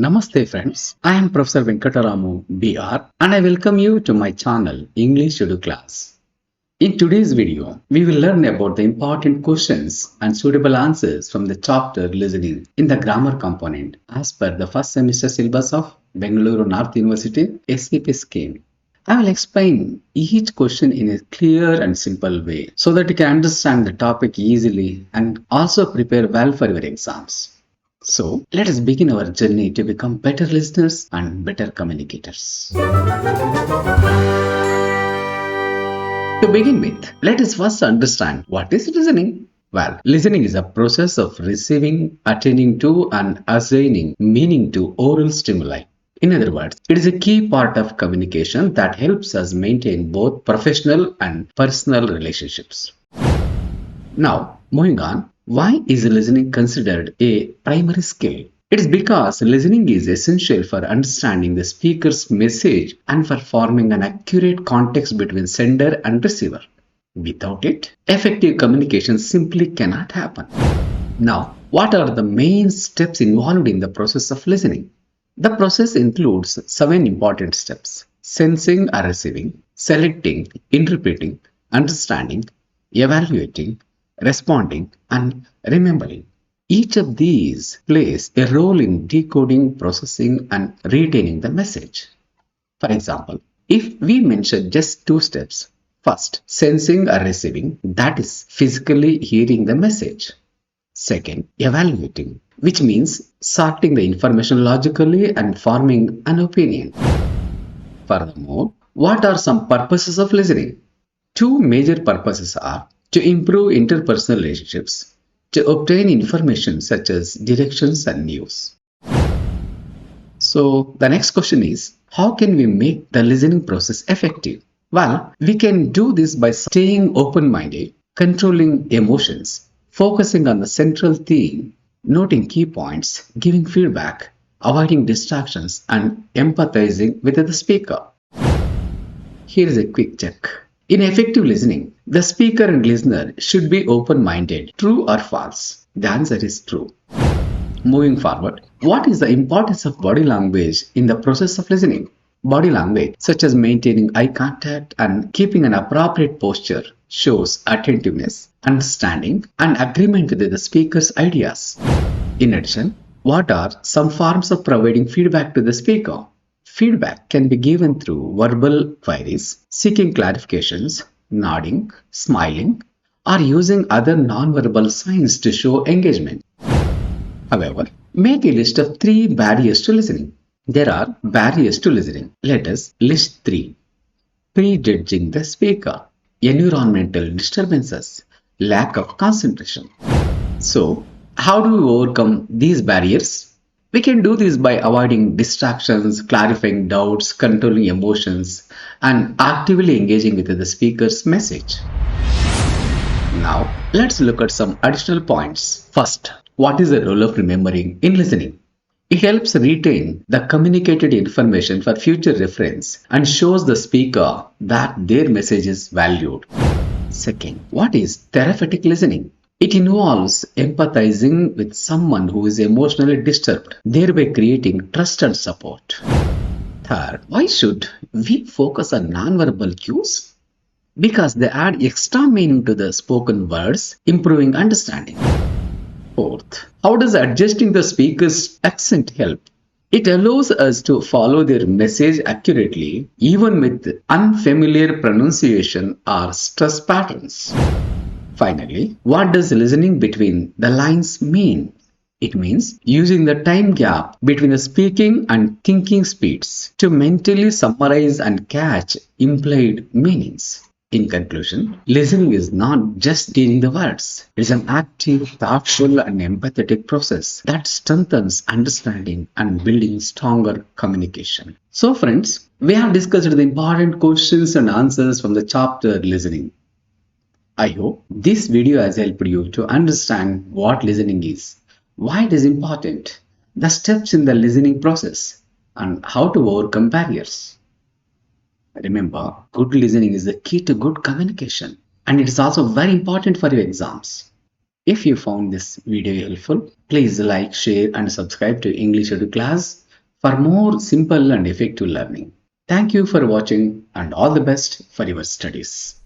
Namaste friends, I am Professor Venkata Ramu B.R and I welcome you to my channel English Edu Claz. In today's video, we will learn about the important questions and suitable answers from the chapter listening in the grammar component as per the first semester syllabus of Bengaluru North University SEP Scheme. I will explain each question in a clear and simple way so that you can understand the topic easily and also prepare well for your exams. So, let us begin our journey to become better listeners and better communicators. To begin with, let us first understand what is listening. Well, listening is a process of receiving, attending to, and assigning meaning to oral stimuli. In other words, it is a key part of communication that helps us maintain both professional and personal relationships. Now, moving on. Why is listening considered a primary skill? It is because listening is essential for understanding the speaker's message and for forming an accurate context between sender and receiver. Without it, effective communication simply cannot happen. Now, what are the main steps involved in the process of listening? The process includes 7 important steps: sensing or receiving, selecting, interpreting, understanding, evaluating, responding, and remembering. Each of these plays a role in decoding, processing, and retaining the message. For example, if we mention just 2 steps, first, sensing or receiving, that is physically hearing the message. Second, evaluating, which means sorting the information logically and forming an opinion. Furthermore, what are some purposes of listening? 2 major purposes are to improve interpersonal relationships, to obtain information such as directions and news. So the next question is, how can we make the listening process effective? Well, we can do this by staying open-minded, controlling emotions, focusing on the central theme, noting key points, giving feedback, avoiding distractions, and empathizing with the speaker. Here is a quick check. In effective listening, the speaker and listener should be open-minded. True or false? The answer is true. Moving forward, what is the importance of body language in the process of listening? Body language, such as maintaining eye contact and keeping an appropriate posture, shows attentiveness, understanding, and agreement with the speaker's ideas. In addition, what are some forms of providing feedback to the speaker? Feedback can be given through verbal queries, seeking clarifications, nodding, smiling, or using other non-verbal signs to show engagement. However, make a list of 3 barriers to listening. There are barriers to listening. Let us list 3. Prejudging the speaker, environmental disturbances, lack of concentration. So, how do we overcome these barriers? We can do this by avoiding distractions, clarifying doubts, controlling emotions, and actively engaging with the speaker's message. Now, let's look at some additional points. First, what is the role of remembering in listening? It helps retain the communicated information for future reference and shows the speaker that their message is valued. Second, what is therapeutic listening? It involves empathizing with someone who is emotionally disturbed, thereby creating trust and support. Third, why should we focus on nonverbal cues? Because they add extra meaning to the spoken words, improving understanding. Fourth, how does adjusting the speaker's accent help? It allows us to follow their message accurately, even with unfamiliar pronunciation or stress patterns. Finally, what does listening between the lines mean? It means using the time gap between the speaking and thinking speeds to mentally summarize and catch implied meanings. In conclusion, listening is not just hearing the words. It is an active, thoughtful, and empathetic process that strengthens understanding and building stronger communication. So friends, we have discussed the important questions and answers from the chapter listening. I hope this video has helped you to understand what listening is, why it is important, the steps in the listening process, and how to overcome barriers. Remember, good listening is the key to good communication, and it is also very important for your exams. If you found this video helpful, please like, share, and subscribe to English Edu Claz for more simple and effective learning. Thank you for watching and all the best for your studies.